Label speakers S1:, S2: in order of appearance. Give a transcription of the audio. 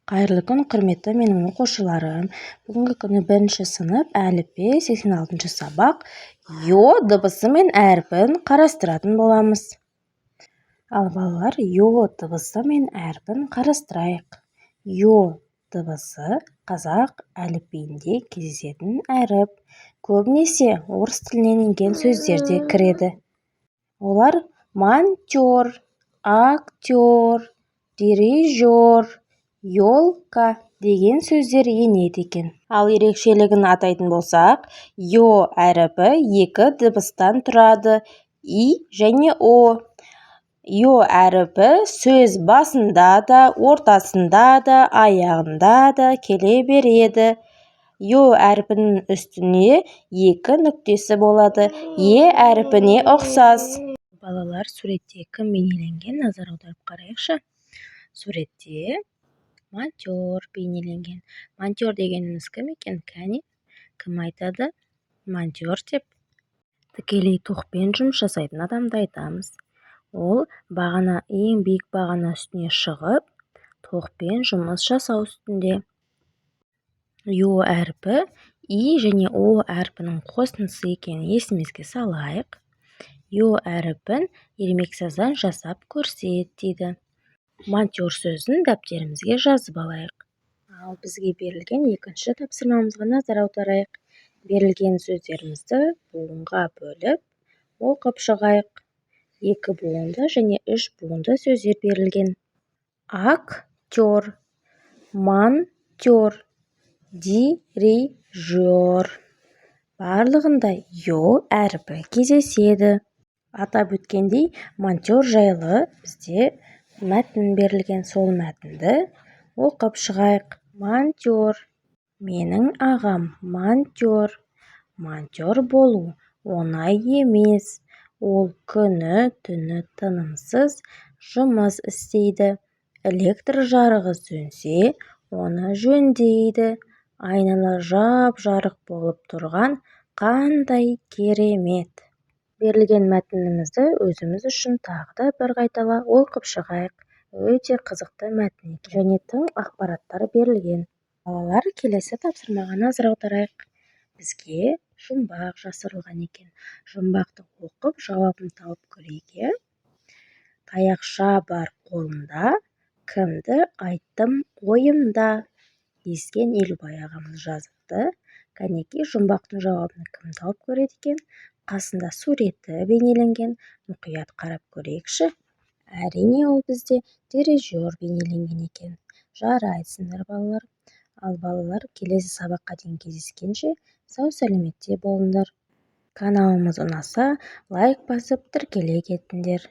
S1: Қайырлы күн, құрметті менің оқушыларым. Бүгінгі күні 1-ші сынып әліппе 86-ші сабақ йо дыбысы мен әрпін қарастыратын боламыз. Ал балалар, йо дыбысы мен әрпін қарастырайық. Йо дыбысы қазақ әліпбиінде кездесетін әріп. Көбінесе орыс тілінен енген сөздерде кіреді. Олар монтер, актер, дирижер, елка деген сөздер енеді екен. Ал ерекшелігін атайтын болсақ, йо әріпі 2 дыбыстан тұрады, и және о. Йо әріпі сөз басында да, ортасында да, аяғында да келе береді. Йо әрпінің үстіне 2 нүктесі болады, е әрпіне ұқсас. Балалар, суретте кім бейнеленген, назар аударып қарайықшы. Суретте монтер бейнеленген. Монтер дегеніміз кім екен? Кәне, кім айтады? Монтер деп. Тікелей тоқпен жұмыс жасайтын адамды айтамыз. Ол ең биік бағана үстіне шығып, тоқпен жұмыс жасау үстінде. Йо әрпі и және о әрпінің қосындысы екенін есімізге салайық. Йо әрпін ермексаздан жасап көрсет дейді. Монтер сөзін дәптерімізге жазып алайық. Ал бізге берілген 2-ші тапсырмамызға назар аударайық. Берілген сөздерімізді буынға бөліп, оқып шығайық. 2 буынды және 3 буынды сөздер берілген. Актер, монтер, дирижер. Барлығында йо әрпі кездеседі. Атап өткендей, монтер жайлы бізде мәтін берілген. Сол мәтінді оқып шығайық. Монтер. Менің ағам монтер. Монтер болу оңай емес. Ол күні-түні тынымсыз жұмыс істейді. Электр жарығы сөнсе, оны жөндейді. Айнала жап-жарық болып тұрған қандай керемет. Берілген мәтінімізді өзіміз үшін тағы да бір қайтала оқып шығайық. Өте қызықты мәтін және тың ақпараттар берілген. Балалар, келесі тапсырмаға назар аударайық. Бізге жұмбақ жасырылған екен. Жұмбақты оқып, жауабын тауып көрейік. Таяқша бар қолымда, кімді айттым ойымда. Ескен Елубай ағамыз жазыпты. Кәнекей, жұмбақтың жауабын кім тауып көреді екен? Қасында суреті бейнеленген. Мұқият қарап көрейікші. Әрине, ол бізде дирижер бейнеленген екен. Жарайсыңдар, балалар. Ал балалар, келесі сабаққа дейін кездескенше сау сәлеметте болыңдар. Каналымыз ұнаса, лайк басып тіркеле кетіңдер.